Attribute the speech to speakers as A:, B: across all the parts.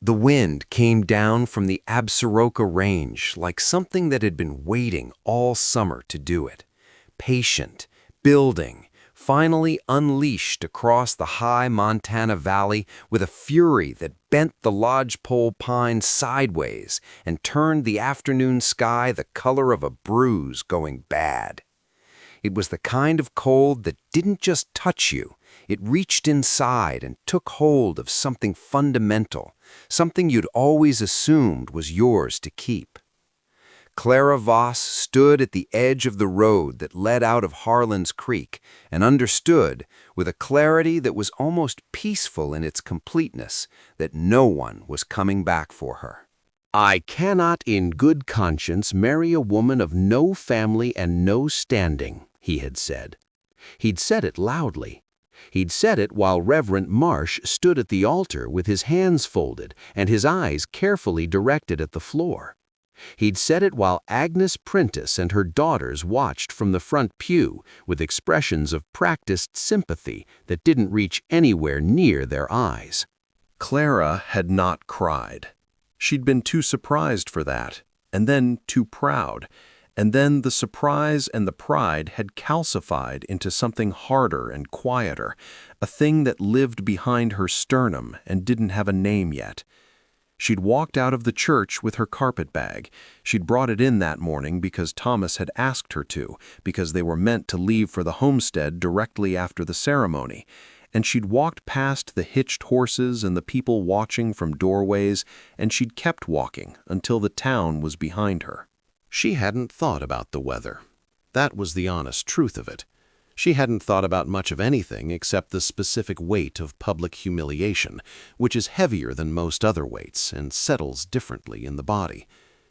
A: The wind came down from the Absaroka Range like something that had been waiting all summer to do it. Patient, building, finally unleashed across the high Montana Valley with a fury that bent the lodgepole pine sideways and turned the afternoon sky the color of a bruise going bad. It was the kind of cold that didn't just touch you, it reached inside and took hold of something fundamental, something you'd always assumed was yours to keep. Clara Voss stood at the edge of the road that led out of Harlan's Creek and understood, with a clarity that was almost peaceful in its completeness, that no one was coming back for her.
B: I cannot in good conscience marry a woman of no family and no standing, he had said. He'd said it loudly. He'd said it while Reverend Marsh stood at the altar with his hands folded and his eyes carefully directed at the floor. He'd said it while Agnes Prentice and her daughters watched from the front pew with expressions of practiced sympathy that didn't reach anywhere near their eyes.
C: Clara had not cried. She'd been too surprised for that, and then too proud, and then the surprise and the pride had calcified into something harder and quieter, a thing that lived behind her sternum and didn't have a name yet. She'd walked out of the church with her carpet bag. She'd brought it in that morning because Thomas had asked her to, because they were meant to leave for the homestead directly after the ceremony. And she'd walked past the hitched horses and the people watching from doorways, and she'd kept walking until the town was behind her.
B: She hadn't thought about the weather. That was the honest truth of it. She hadn't thought about much of anything except the specific weight of public humiliation, which is heavier than most other weights and settles differently in the body.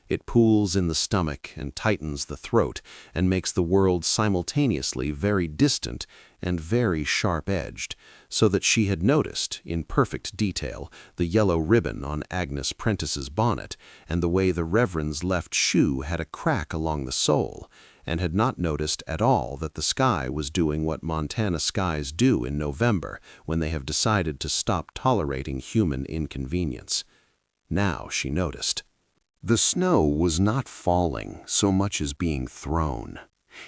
B: It pools in the stomach and tightens the throat and makes the world simultaneously very distant and very sharp-edged, so that she had noticed, in perfect detail, the yellow ribbon on Agnes Prentice's bonnet and the way the Reverend's left shoe had a crack along the sole, and had not noticed at all that the sky was doing what Montana skies do in November when they have decided to stop tolerating human inconvenience. Now she noticed.
A: The snow was not falling so much as being thrown.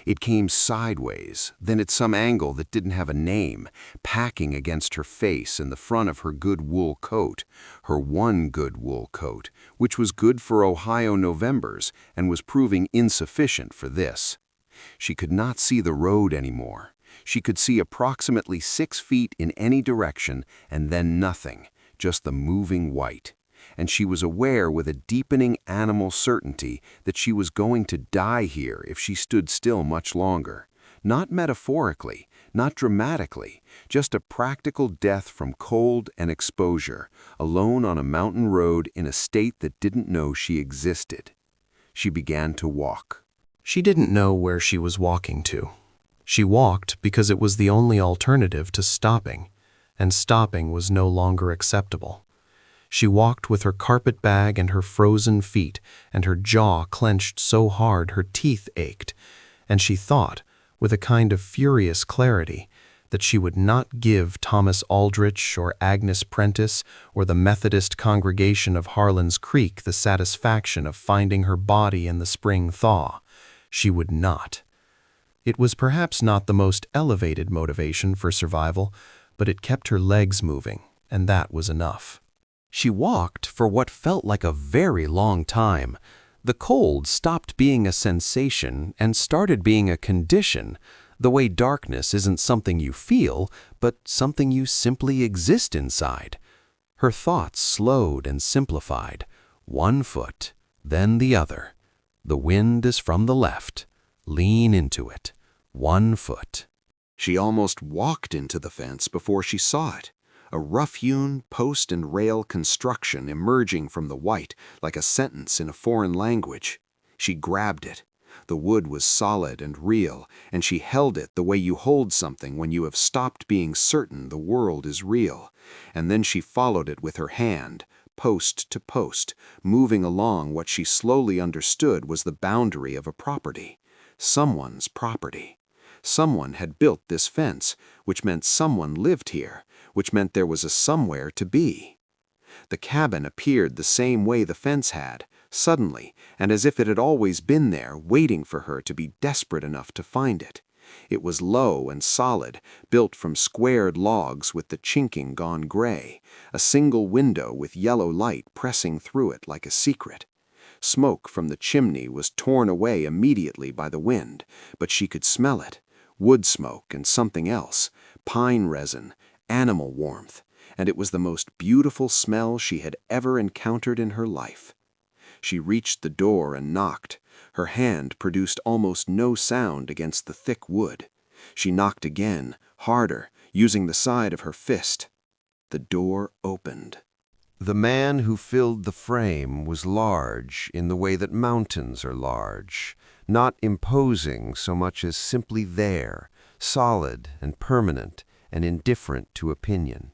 A: It came sideways, then at some angle that didn't have a name, packing against her face and the front of her good wool coat, her one good wool coat, which was good for Ohio Novembers and was proving insufficient for this. She could not see the road anymore. She could see approximately 6 feet in any direction and then nothing, just the moving white. And she was aware with a deepening animal certainty that she was going to die here if she stood still much longer. Not metaphorically, not dramatically, just a practical death from cold and exposure, alone on a mountain road in a state that didn't know she existed. She began to walk.
D: She didn't know where she was walking to. She walked because it was the only alternative to stopping, and stopping was no longer acceptable. She walked with her carpet bag and her frozen feet, and her jaw clenched so hard her teeth ached, and she thought, with a kind of furious clarity, that she would not give Thomas Aldrich or Agnes Prentice or the Methodist congregation of Harlan's Creek the satisfaction of finding her body in the spring thaw. She would not. It was perhaps not the most elevated motivation for survival, but it kept her legs moving, and that was enough.
A: She walked for what felt like a very long time. The cold stopped being a sensation and started being a condition, the way darkness isn't something you feel, but something you simply exist inside. Her thoughts slowed and simplified. One foot, then the other. The wind is from the left. Lean into it. 1 foot. She almost walked into the fence before she saw it. A rough-hewn post and rail construction emerging from the white like a sentence in a foreign language. She grabbed it. The wood was solid and real, and she held it the way you hold something when you have stopped being certain the world is real. And then she followed it with her hand, post to post, moving along what she slowly understood was the boundary of a property. Someone's property. Someone had built this fence, which meant someone lived here, which meant there was a somewhere to be.
B: The cabin appeared the same way the fence had, suddenly, and as if it had always been there, waiting for her to be desperate enough to find it. It was low and solid, built from squared logs with the chinking gone gray, a single window with yellow light pressing through it like a secret. Smoke from the chimney was torn away immediately by the wind, but she could smell it. Wood smoke and something else, pine resin, animal warmth, and it was the most beautiful smell she had ever encountered in her life. She reached the door and knocked. Her hand produced almost no sound against the thick wood. She knocked again, harder, using the side of her fist. The door opened.
A: The man who filled the frame was large in the way that mountains are large, not imposing so much as simply there, solid and permanent and indifferent to opinion.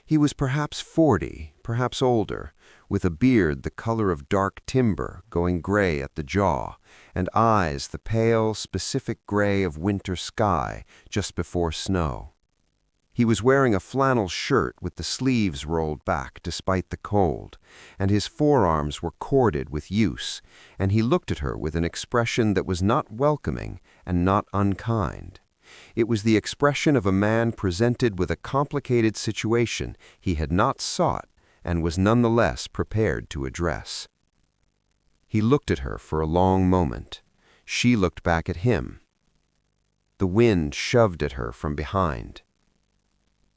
A: He was perhaps 40, perhaps older, with a beard the color of dark timber going gray at the jaw, and eyes the pale, specific gray of winter sky just before snow. He was wearing a flannel shirt with the sleeves rolled back despite the cold, and his forearms were corded with use, and he looked at her with an expression that was not welcoming and not unkind. It was the expression of a man presented with a complicated situation he had not sought and was nonetheless prepared to address. He looked at her for a long moment. She looked back at him. The wind shoved at her from behind.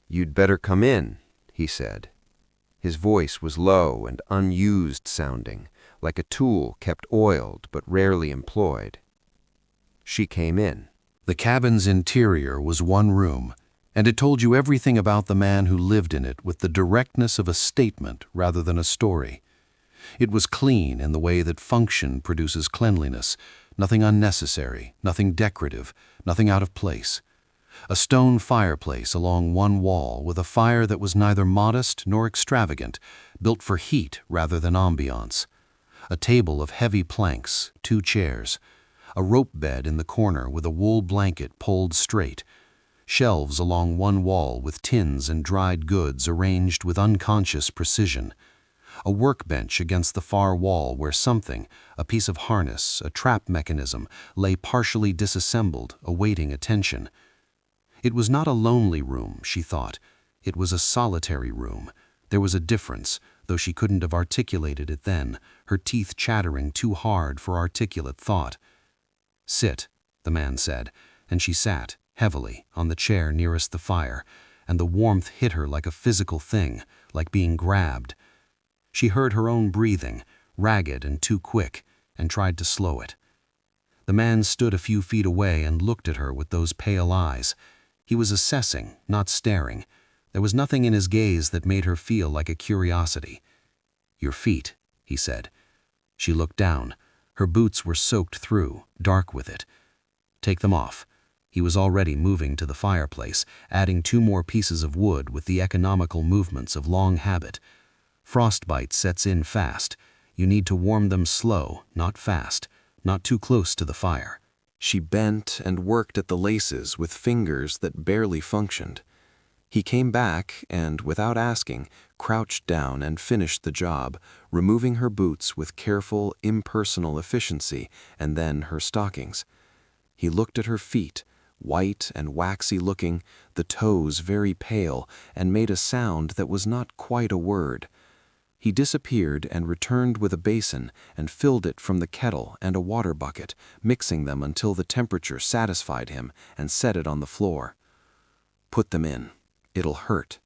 A: "You'd better come in," he said. His voice was low and unused sounding, like a tool kept oiled but rarely employed. She came in.
D: The cabin's interior was one room, and it told you everything about the man who lived in it with the directness of a statement rather than a story. It was clean in the way that function produces cleanliness, nothing unnecessary, nothing decorative, nothing out of place. A stone fireplace along one wall with a fire that was neither modest nor extravagant, built for heat rather than ambiance. A table of heavy planks, 2 chairs. A rope bed in the corner with a wool blanket pulled straight. Shelves along one wall with tins and dried goods arranged with unconscious precision. A workbench against the far wall where something, a piece of harness, a trap mechanism, lay partially disassembled, awaiting attention. It was not a lonely room, she thought. It was a solitary room. There was a difference, though she couldn't have articulated it then, her teeth chattering too hard for articulate thought. "Sit," the man said, and she sat, heavily, on the chair nearest the fire, and the warmth hit her like a physical thing, like being grabbed. She heard her own breathing, ragged and too quick, and tried to slow it. The man stood a few feet away and looked at her with those pale eyes. He was assessing, not staring. There was nothing in his gaze that made her feel like a curiosity. "Your feet," he said. She looked down. Her boots were soaked through, dark with it. "Take them off." He was already moving to the fireplace, adding 2 more pieces of wood with the economical movements of long habit. Frostbite sets in fast. You need to warm them slow, not fast, not too close to the fire. She bent and worked at the laces with fingers that barely functioned. He came back and, without asking, crouched down and finished the job, removing her boots with careful, impersonal efficiency, and then her stockings. He looked at her feet, white and waxy looking, the toes very pale, and made a sound that was not quite a word. He disappeared and returned with a basin and filled it from the kettle and a water bucket, mixing them until the temperature satisfied him, and set it on the floor. "Put them in. It'll hurt."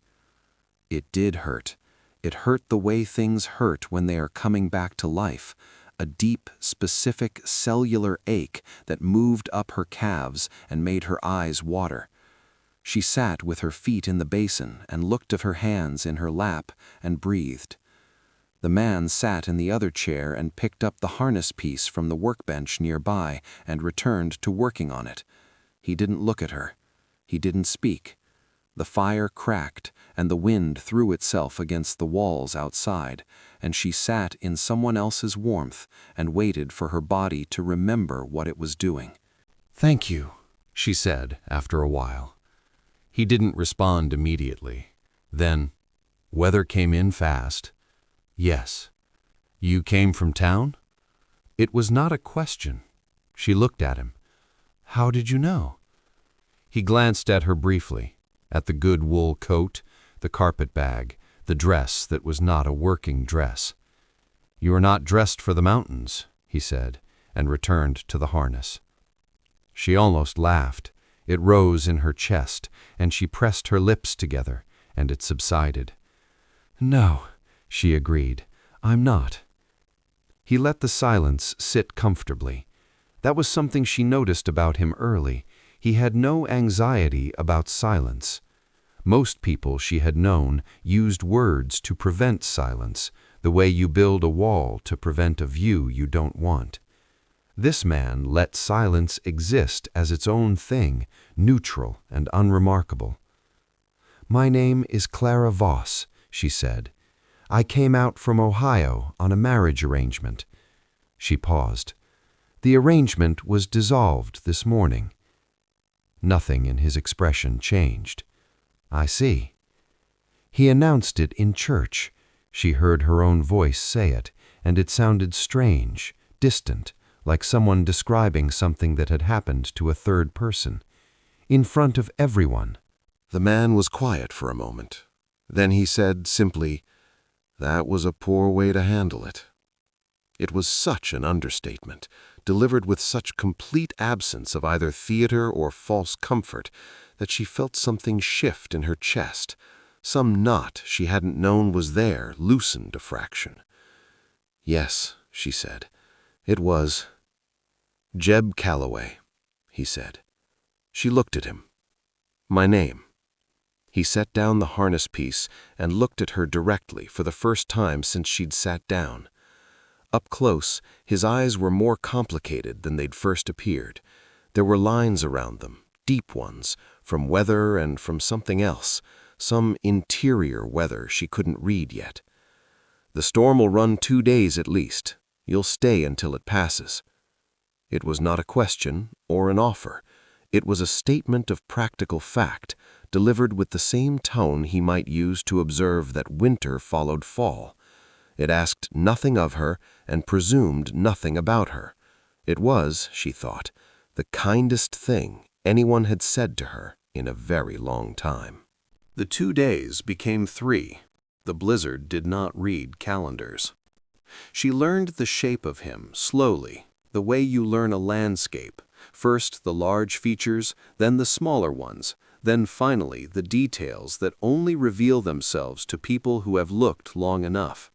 D: It did hurt. It hurt the way things hurt when they are coming back to life, a deep, specific cellular ache that moved up her calves and made her eyes water. She sat with her feet in the basin and looked at her hands in her lap and breathed. The man sat in the other chair and picked up the harness piece from the workbench nearby and returned to working on it. He didn't look at her. He didn't speak. The fire cracked, and the wind threw itself against the walls outside, and she sat in someone else's warmth and waited for her body to remember what it was doing.
A: "Thank you," she said after a while. He didn't respond immediately. Then,
B: Weather came in fast. Yes. You came from town? It was not a question. She looked at him. How did you know? He glanced at her briefly, at the good wool coat, the carpet bag, the dress that was not a working dress. You are not dressed for the mountains, he said, and returned to the harness. She almost laughed. It rose in her chest, and she pressed her lips together, and it subsided. No, she agreed, I'm not. He let the silence sit comfortably. That was something she noticed about him early. He had no anxiety about silence. Most people she had known used words to prevent silence, the way you build a wall to prevent a view you don't want. This man let silence exist as its own thing, neutral and unremarkable. My name is Clara Voss, she said. I came out from Ohio on a marriage arrangement. She paused. The arrangement was dissolved this morning. Nothing in his expression changed. I see. He announced it in church. She heard her own voice say it, and it sounded strange, distant, like someone describing something that had happened to a third person. In front of everyone.
C: The man was quiet for a moment. Then he said simply, "That was a poor way to handle it." It was such an understatement, delivered with such complete absence of either theater or false comfort, that she felt something shift in her chest. Some knot she hadn't known was there loosened a fraction. "Yes," she said, "it was." "Jeb Calloway," he said. She looked at him. "My name." He set down the harness piece and looked at her directly for the first time since she'd sat down. Up close, his eyes were more complicated than they'd first appeared. There were lines around them, deep ones, from weather and from something else, some interior weather she couldn't read yet. "The storm will run 2 days at least. You'll stay until it passes." It was not a question or an offer. It was a statement of practical fact, delivered with the same tone he might use to observe that winter followed fall. It asked nothing of her and presumed nothing about her. It was, she thought, the kindest thing anyone had said to her in a very long time.
B: The 2 days became 3. The blizzard did not read calendars. She learned the shape of him slowly, the way you learn a landscape, first the large features, then the smaller ones, then finally the details that only reveal themselves to people who have looked long enough.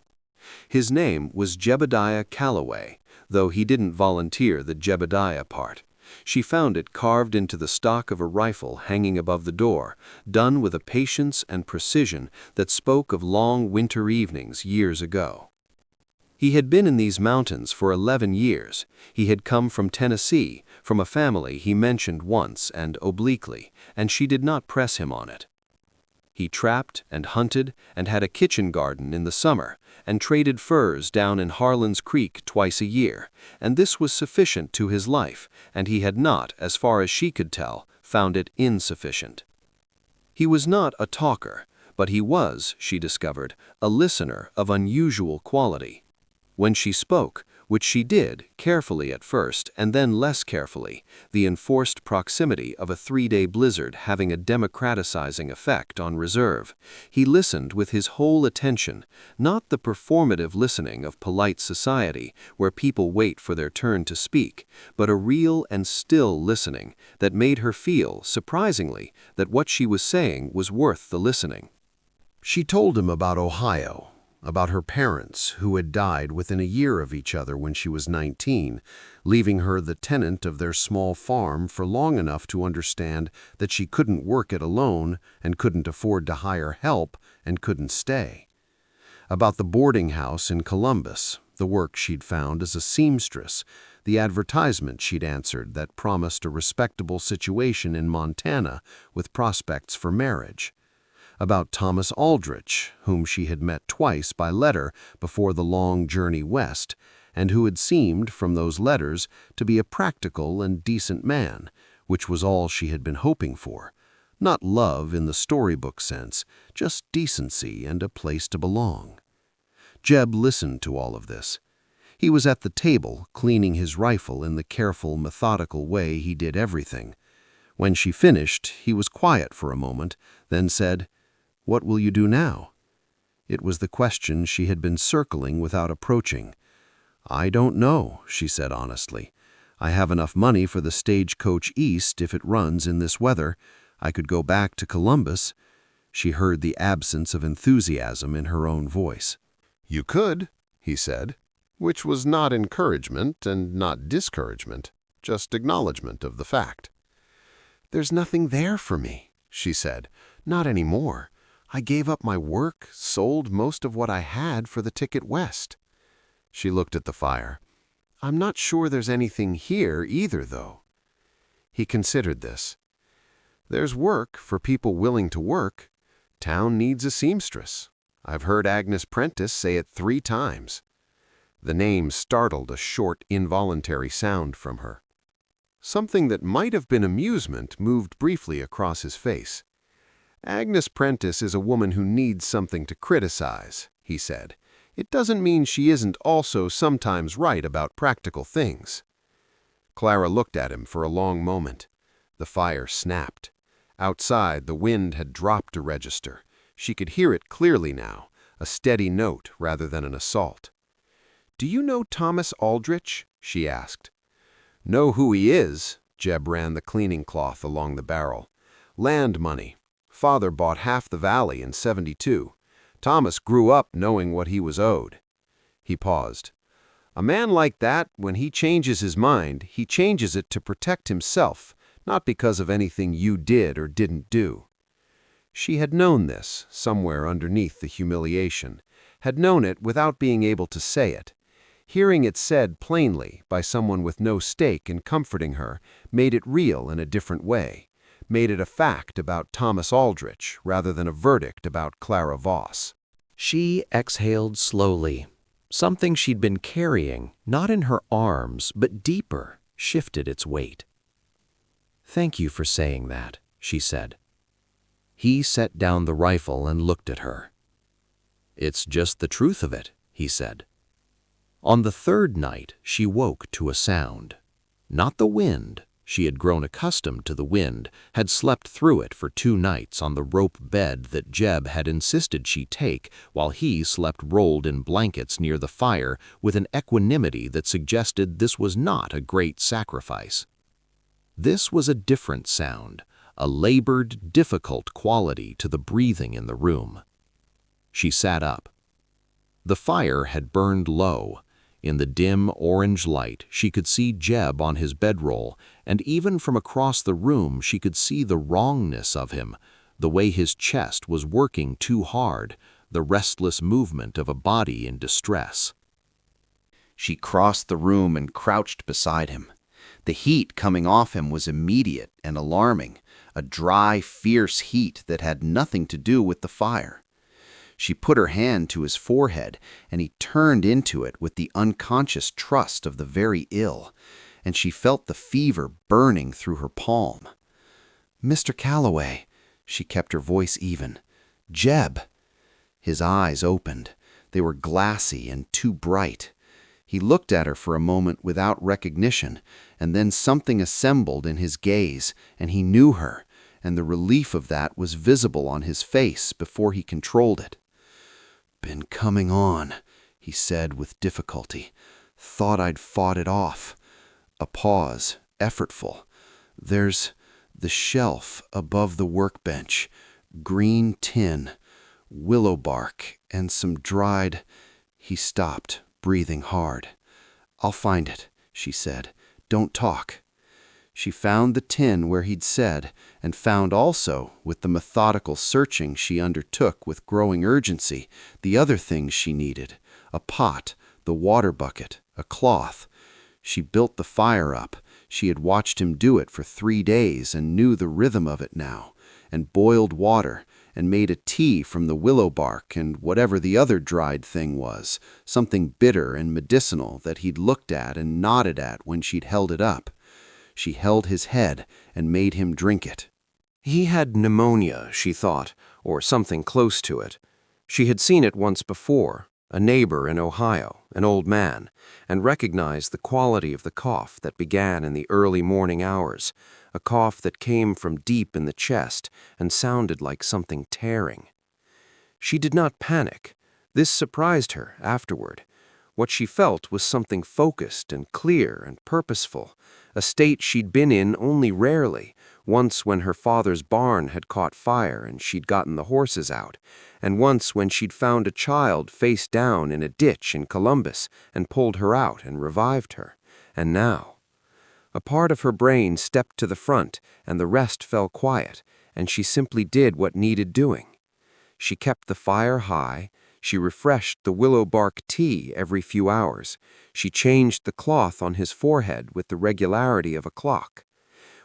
B: His name was Jebediah Calloway, though he didn't volunteer the Jebediah part. She found it carved into the stock of a rifle hanging above the door, done with a patience and precision that spoke of long winter evenings years ago. He had been in these mountains for 11 years. He had come from Tennessee, from a family he mentioned once and obliquely, and she did not press him on it. He trapped and hunted and had a kitchen garden in the summer, and traded furs down in Harlan's Creek twice a year, and this was sufficient to his life, and he had not, as far as she could tell, found it insufficient. He was not a talker, but he was, she discovered, a listener of unusual quality. When she spoke, which she did, carefully at first and then less carefully, the enforced proximity of a 3-day blizzard having a democratizing effect on reserve, he listened with his whole attention, not the performative listening of polite society where people wait for their turn to speak, but a real and still listening that made her feel, surprisingly, that what she was saying was worth the listening.
C: She told him about Ohio, about her parents who had died within a year of each other when she was 19, leaving her the tenant of their small farm for long enough to understand that she couldn't work it alone and couldn't afford to hire help and couldn't stay. About the boarding house in Columbus, the work she'd found as a seamstress, the advertisement she'd answered that promised a respectable situation in Montana with prospects for marriage. About Thomas Aldrich, whom she had met twice by letter before the long journey west, and who had seemed, from those letters, to be a practical and decent man, which was all she had been hoping for.
B: Not love in the storybook sense, just decency and a place to belong. Jeb listened to all of this. He was at the table, cleaning his rifle in the careful, methodical way he did everything. When she finished, he was quiet for a moment, then said, "What will you do now?" It was the question she had been circling without approaching. "I don't know," she said honestly. "I have enough money for the stagecoach east if it runs in this weather. I could go back to Columbus." She heard the absence of enthusiasm in her own voice.
C: "You could," he said, which was not encouragement and not discouragement, just acknowledgement of the fact. "There's nothing there for me," she said. "Not anymore. I gave up my work, sold most of what I had for the ticket west." She looked at the fire. "I'm not sure there's anything here either, though." He considered this. "There's work for people willing to work. Town needs a seamstress. I've heard Agnes Prentice say it 3 times. The name startled a short, involuntary sound from her. Something that might have been amusement moved briefly across his face. "Agnes Prentice is a woman who needs something to criticize," he said. "It doesn't mean she isn't also sometimes right about practical things." Clara looked at him for a long moment. The fire snapped. Outside, the wind had dropped a register. She could hear it clearly now, a steady note rather than an assault. "Do you know Thomas Aldrich?" she asked. "Know who he is." Jeb ran the cleaning cloth along the barrel. "Land money. Father bought half the valley in '72. Thomas grew up knowing what he was owed." He paused. "A man like that, when he changes his mind, he changes it to protect himself, not because of anything you did or didn't do." She had known this, somewhere underneath the humiliation, had known it without being able to say it. Hearing it said plainly by someone with no stake in comforting her made it real in a different way, made it a fact about Thomas Aldrich rather than a verdict about Clara Voss.
A: She exhaled slowly. Something she'd been carrying, not in her arms, but deeper, shifted its weight. "Thank you for saying that," she said. He set down the rifle and looked at her. "It's just the truth of it," he said. On the 3rd night, she woke to a sound. Not the wind. She had grown accustomed to the wind, had slept through it for 2 nights on the rope bed that Jeb had insisted she take while he slept rolled in blankets near the fire with an equanimity that suggested this was not a great sacrifice. This was a different sound, a labored, difficult quality to the breathing in the room. She sat up. The fire had burned low. In the dim orange light, she could see Jeb on his bedroll, and even from across the room she could see the wrongness of him, the way his chest was working too hard, the restless movement of a body in distress.
E: She crossed the room and crouched beside him. The heat coming off him was immediate and alarming, a dry, fierce heat that had nothing to do with the fire. She put her hand to his forehead, and he turned into it with the unconscious trust of the very ill, and she felt the fever burning through her palm. "Mr. Calloway," she kept her voice even. "Jeb." His eyes opened. They were glassy and too bright. He looked at her for a moment without recognition, and then something assembled in his gaze, and he knew her, and the relief of that was visible on his face before he controlled it. "Been coming on," he said with difficulty. "Thought I'd fought it off." A pause, effortful. "There's the shelf above the workbench, green tin, willow bark, and some dried—" He stopped, breathing hard. "I'll find it," she said. "Don't talk." She found the tin where he'd said, and found also, with the methodical searching she undertook with growing urgency, the other things she needed: a pot, the water bucket, a cloth. She built the fire up. She had watched him do it for 3 days and knew the rhythm of it now, and boiled water, and made a tea from the willow bark and whatever the other dried thing was, something bitter and medicinal that he'd looked at and nodded at when she'd held it up. She held his head and made him drink it.
A: He had pneumonia, she thought, or something close to it. She had seen it once before, a neighbor in Ohio, an old man, and recognized the quality of the cough that began in the early morning hours, a cough that came from deep in the chest and sounded like something tearing. She did not panic. This surprised her afterward. What she felt was something focused and clear and purposeful, a state she'd been in only rarely, once when her father's barn had caught fire and she'd gotten the horses out, and once when she'd found a child face down in a ditch in Columbus and pulled her out and revived her. And now, a part of her brain stepped to the front and the rest fell quiet, and she simply did what needed doing. She kept the fire high. She refreshed the willow bark tea every few hours. She changed the cloth on his forehead with the regularity of a clock.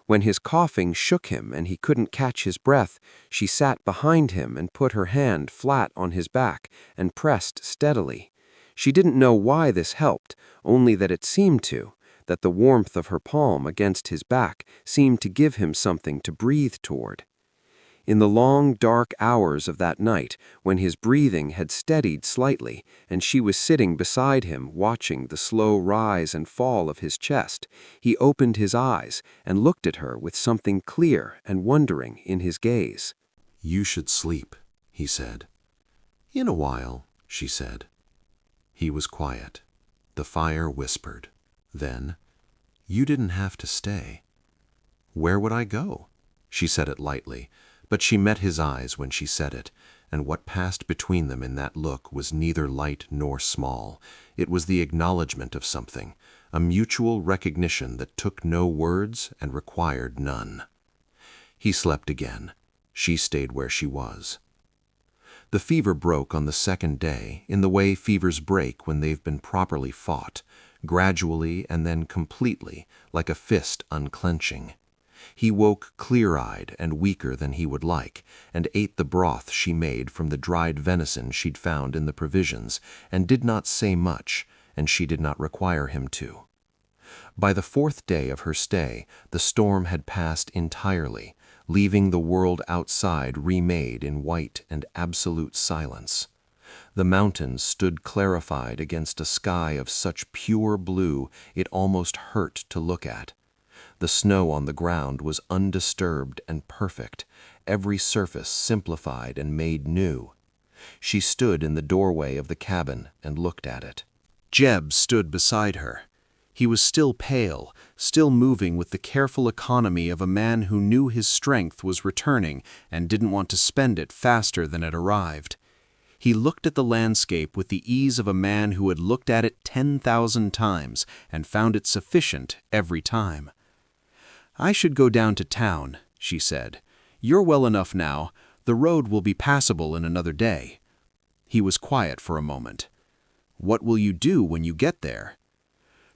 A: When his coughing shook him and he couldn't catch his breath, she sat behind him and put her hand flat on his back and pressed steadily. She didn't know why this helped, only that it seemed to, that the warmth of her palm against his back seemed to give him something to breathe toward. In the long, dark hours of that night, when his breathing had steadied slightly and she was sitting beside him watching the slow rise and fall of his chest, he opened his eyes and looked at her with something clear and wondering in his gaze.
C: "You should sleep," he said. "In a while," she said. He was quiet. The fire whispered. Then, "You didn't have to stay." "Where would I go?" She said it lightly, but she met his eyes when she said it, and what passed between them in that look was neither light nor small. It was the acknowledgment of something, a mutual recognition that took no words and required none. He slept again. She stayed where she was. The fever broke on the second day, in the way fevers break when they've been properly fought, gradually and then completely, like a fist unclenching. He woke clear-eyed and weaker than he would like, and ate the broth she made from the dried venison she'd found in the provisions, and did not say much, and she did not require him to. By the fourth day of her stay, the storm had passed entirely, leaving the world outside remade in white and absolute silence. The mountains stood clarified against a sky of such pure blue it almost hurt to look at. The snow on the ground was undisturbed and perfect, every surface simplified and made new. She stood in the doorway of the cabin and looked at it.
B: Jeb stood beside her. He was still pale, still moving with the careful economy of a man who knew his strength was returning and didn't want to spend it faster than it arrived. He looked at the landscape with the ease of a man who had looked at it 10,000 times and found it sufficient every time. "I should go down to town," she said. "You're well enough now. The road will be passable in another day." He was quiet for a moment. "What will you do when you get there?"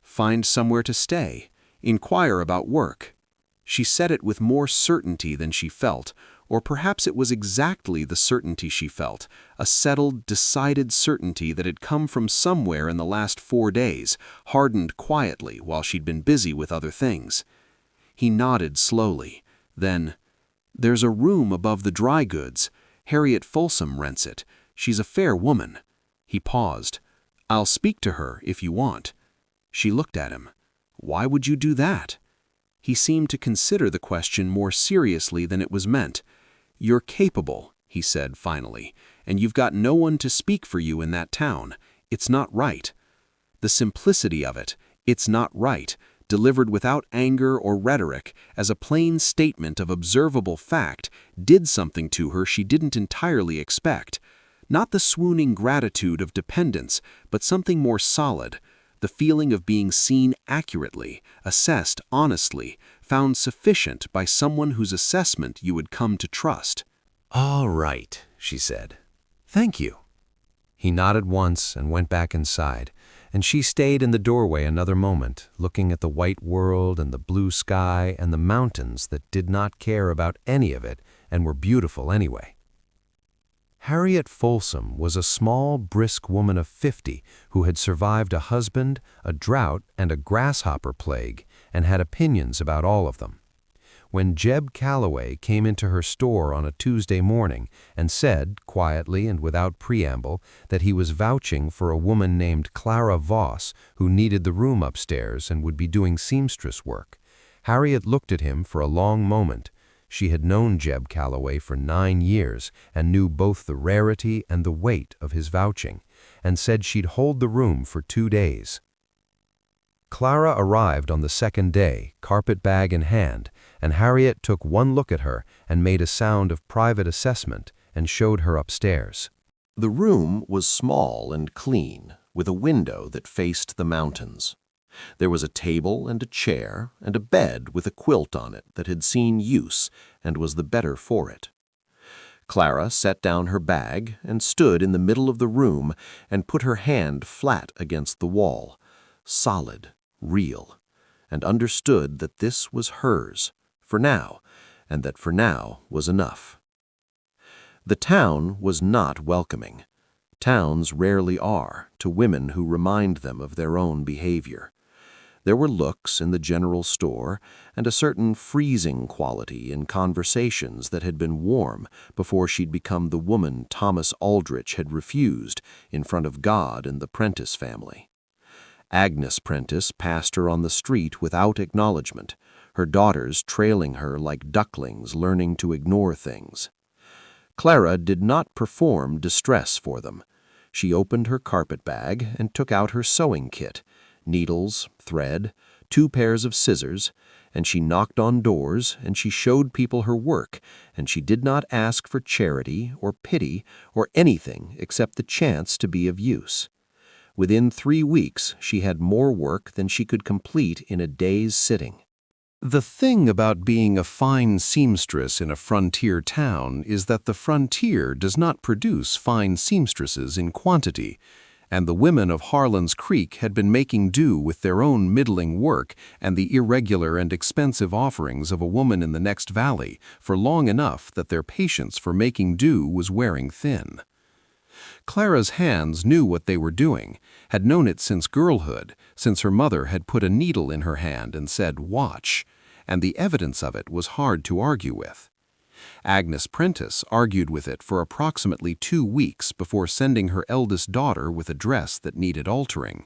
B: "Find somewhere to stay. Inquire about work." She said it with more certainty than she felt, or perhaps it was exactly the certainty she felt, a settled, decided certainty that had come from somewhere in the last 4 days, hardened quietly while she'd been busy with other things. He nodded slowly. Then, "There's a room above the dry goods. Harriet Folsom rents it. She's a fair woman." He paused. "I'll speak to her if you want." She looked at him. "Why would you do that?" He seemed to consider the question more seriously than it was meant. "You're capable," he said finally, "and you've got no one to speak for you in that town. It's not right." The simplicity of it, "it's not right," delivered without anger or rhetoric, as a plain statement of observable fact, did something to her she didn't entirely expect. Not the swooning gratitude of dependence, but something more solid, the feeling of being seen accurately, assessed honestly, found sufficient by someone whose assessment you would come to trust.
A: "All right," she said. "Thank you." He nodded once and went back inside, and she stayed in the doorway another moment, looking at the white world and the blue sky and the mountains that did not care about any of it and were beautiful anyway. Harriet Folsom was a small, brisk woman of 50 who had survived a husband, a drought, and a grasshopper plague, and had opinions about all of them. when Jeb Calloway came into her store on a Tuesday morning and said, quietly and without preamble, that he was vouching for a woman named Clara Voss who needed the room upstairs and would be doing seamstress work. Harriet looked at him for a long moment. She had known Jeb Calloway for 9 years and knew both the rarity and the weight of his vouching, and said she'd hold the room for 2 days. Clara arrived on the second day, carpet bag in hand, and Harriet took one look at her and made a sound of private assessment and showed her upstairs.
C: The room was small and clean, with a window that faced the mountains. There was a table and a chair and a bed with a quilt on it that had seen use and was the better for it. Clara set down her bag and stood in the middle of the room and put her hand flat against the wall, solid, real, and understood that this was hers, for now, and that for now was enough. The town was not welcoming. Towns rarely are to women who remind them of their own behavior. There were looks in the general store and a certain freezing quality in conversations that had been warm before she'd become the woman Thomas Aldrich had refused in front of God and the Prentice family. Agnes Prentice passed her on the street without acknowledgement, her daughters trailing her like ducklings learning to ignore things. Clara did not perform distress for them. She opened her carpet bag and took out her sewing kit, needles, thread, 2 pairs of scissors, and she knocked on doors and she showed people her work, and she did not ask for charity or pity or anything except the chance to be of use. Within 3 weeks, she had more work than she could complete in a day's sitting.
A: The thing about being a fine seamstress in a frontier town is that the frontier does not produce fine seamstresses in quantity, and the women of Harlan's Creek had been making do with their own middling work and the irregular and expensive offerings of a woman in the next valley for long enough that their patience for making do was wearing thin. Clara's hands knew what they were doing, had known it since girlhood, since her mother had put a needle in her hand and said, "Watch," and the evidence of it was hard to argue with. Agnes Prentice argued with it for approximately 2 weeks before sending her eldest daughter with a dress that needed altering.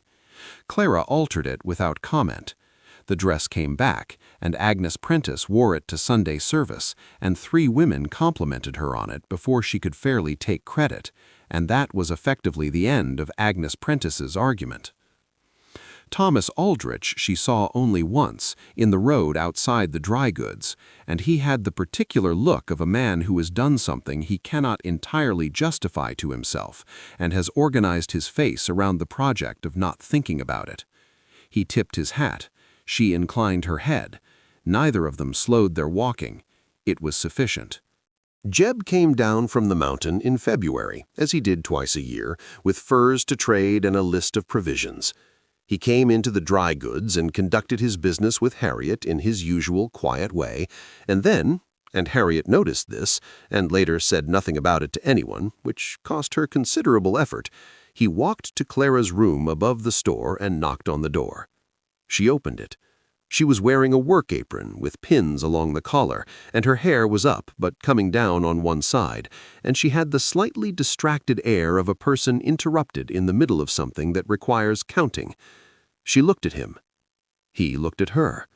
A: Clara altered it without comment. The dress came back, and Agnes Prentice wore it to Sunday service, and 3 women complimented her on it before she could fairly take credit, and that was effectively the end of Agnes Prentice's argument. Thomas Aldrich she saw only once, in the road outside the dry goods, and he had the particular look of a man who has done something he cannot entirely justify to himself, and has organized his face around the project of not thinking about it. He tipped his hat. She inclined her head. Neither of them slowed their walking. It was sufficient.
B: Jeb came down from the mountain in February, as he did twice a year, with furs to trade and a list of provisions. He came into the dry goods and conducted his business with Harriet in his usual quiet way, and then, and Harriet noticed this, and later said nothing about it to anyone, which cost her considerable effort, he walked to Clara's room above the store and knocked on the door. She opened it. She was wearing a work apron with pins along the collar, and her hair was up but coming down on one side, and she had the slightly distracted air of a person interrupted in the middle of something that requires counting. She looked at him. He looked at her.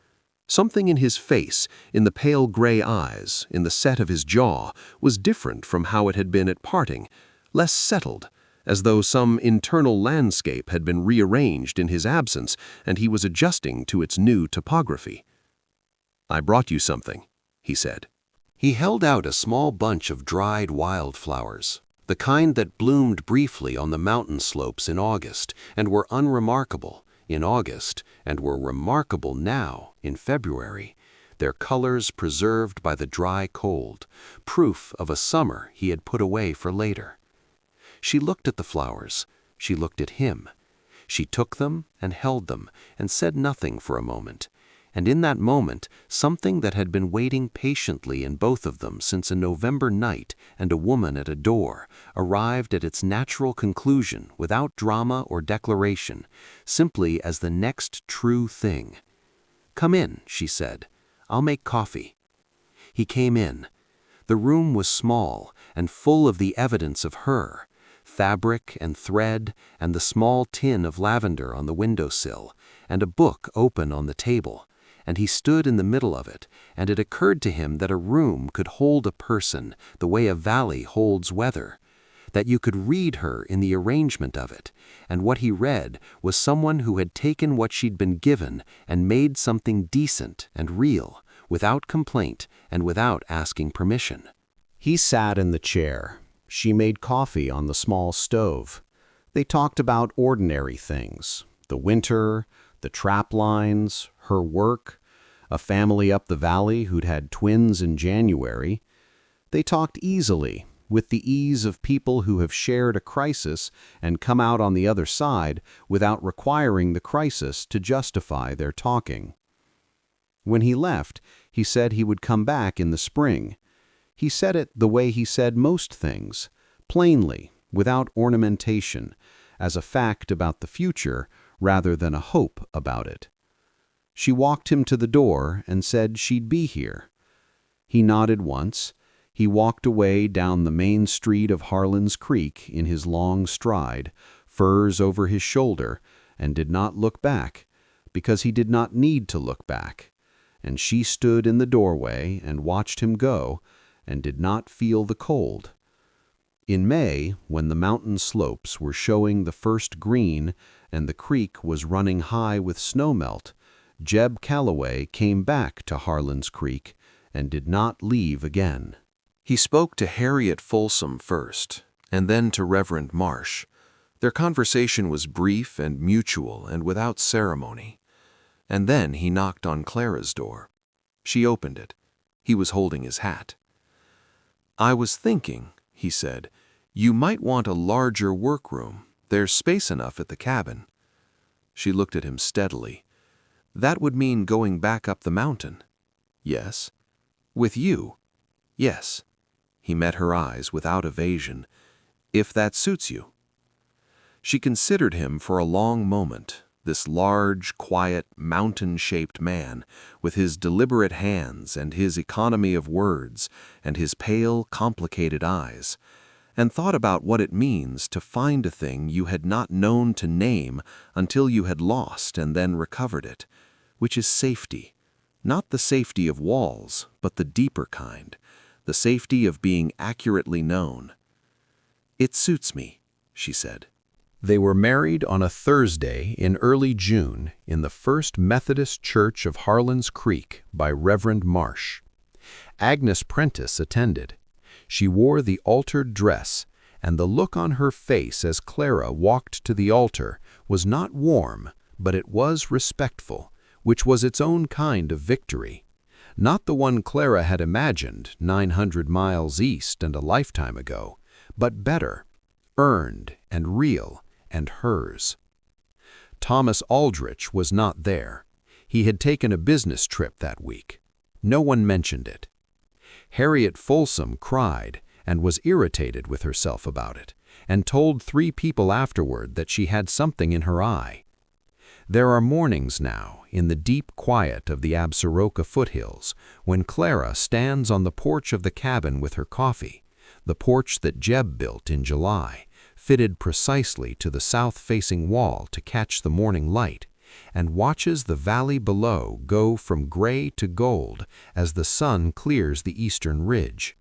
B: Something in his face, in the pale gray eyes, in the set of his jaw, was different from how it had been at parting, less settled, as though some internal landscape had been rearranged in his absence and he was adjusting to its new topography. "I brought you something," he said. He held out a small bunch of dried wildflowers, the kind that bloomed briefly on the mountain slopes in August and were unremarkable in August and were remarkable now in February, their colors preserved by the dry cold, proof of a summer he had put away for later. She looked at the flowers. She looked at him. She took them and held them and said nothing for a moment. And in that moment, something that had been waiting patiently in both of them since a November night and a woman at a door arrived at its natural conclusion without drama or declaration, simply as the next true thing. "Come in," she said. "I'll make coffee."
A: He came in. The room was small and full of the evidence of her, fabric and thread and the small tin of lavender on the windowsill, and a book open on the table, and he stood in the middle of it, and it occurred to him that a room could hold a person the way a valley holds weather, that you could read her in the arrangement of it, and what he read was someone who had taken what she'd been given and made something decent and real, without complaint and without asking permission.
B: He sat in the chair. She made coffee on the small stove. They talked about ordinary things, the winter, the trap lines, her work, a family up the valley who'd had twins in January. They talked easily, with the ease of people who have shared a crisis and come out on the other side without requiring the crisis to justify their talking. When he left, he said he would come back in the spring. He said it the way he said most things, plainly, without ornamentation, as a fact about the future rather than a hope about it. She walked him to the door and said she'd be here. He nodded once. He walked away down the main street of Harlan's Creek in his long stride, furs over his shoulder, and did not look back, because he did not need to look back. And she stood in the doorway and watched him go, and did not feel the cold. In May, when the mountain slopes were showing the first green and the creek was running high with snowmelt, Jeb Calloway came back to Harlan's Creek and did not leave again.
C: He spoke to Harriet Folsom first, and then to Reverend Marsh. Their conversation was brief and mutual and without ceremony. And then he knocked on Clara's door. She opened it. He was holding his hat. "I was thinking," he said, "you might want a larger workroom. There's space enough at the cabin." She looked at him steadily. "That would mean going back up the mountain." "Yes." "With you?" "Yes." He met her eyes without evasion. "If that suits you." She considered him for a long moment, this large, quiet, mountain-shaped man, with his deliberate hands and his economy of words and his pale, complicated eyes, and thought about what it means to find a thing you had not known to name until you had lost and then recovered it, which is safety. Not the safety of walls, but the deeper kind, the safety of being accurately known. "It suits me," she said.
A: They were married on a Thursday in early June in the First Methodist Church of Harlan's Creek by Reverend Marsh. Agnes Prentice attended. She wore the altered dress, and the look on her face as Clara walked to the altar was not warm, but it was respectful, which was its own kind of victory. Not the one Clara had imagined 900 miles east and a lifetime ago, but better, earned and real, and hers. Thomas Aldrich was not there. He had taken a business trip that week. No one mentioned it. Harriet Folsom cried and was irritated with herself about it, and told 3 people afterward that she had something in her eye. There are mornings now, in the deep quiet of the Absaroka foothills, when Clara stands on the porch of the cabin with her coffee, the porch that Jeb built in July, fitted precisely to the south-facing wall to catch the morning light, and watches the valley below go from gray to gold as the sun clears the eastern ridge.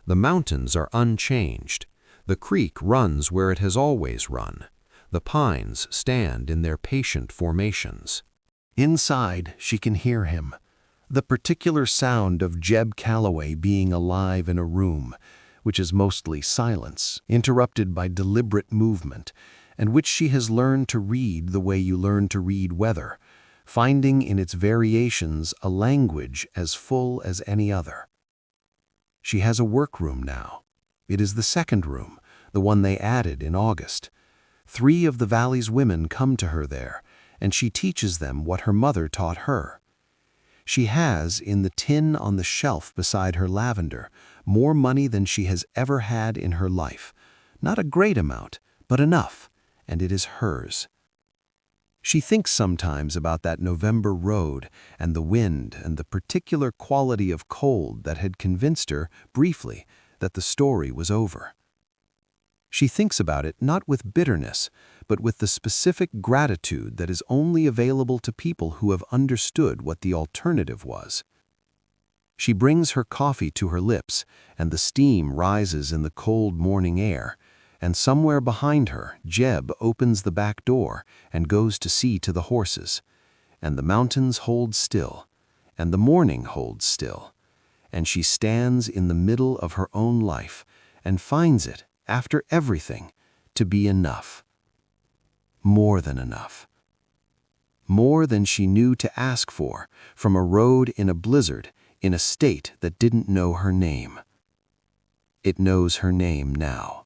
A: The mountains are unchanged. The creek runs where it has always run. The pines stand in their patient formations. Inside, she can hear him. The particular sound of Jeb Calloway being alive in a room, which is mostly silence, interrupted by deliberate movement, and which she has learned to read the way you learn to read weather, finding in its variations a language as full as any other. She has a workroom now. It is the second room, the one they added in August. 3 of the valley's women come to her there, and she teaches them what her mother taught her. She has, in the tin on the shelf beside her lavender, more money than she has ever had in her life. Not a great amount, but enough, and it is hers. She thinks sometimes about that November road and the wind and the particular quality of cold that had convinced her, briefly, that the story was over. She thinks about it not with bitterness, but with the specific gratitude that is only available to people who have understood what the alternative was. She brings her coffee to her lips, and the steam rises in the cold morning air, and somewhere behind her, Jeb opens the back door and goes to see to the horses, and the mountains hold still, and the morning holds still, and she stands in the middle of her own life and finds it, after everything, to be enough. More than enough. More than she knew to ask for from a road in a blizzard in a state that didn't know her name. It knows her name now.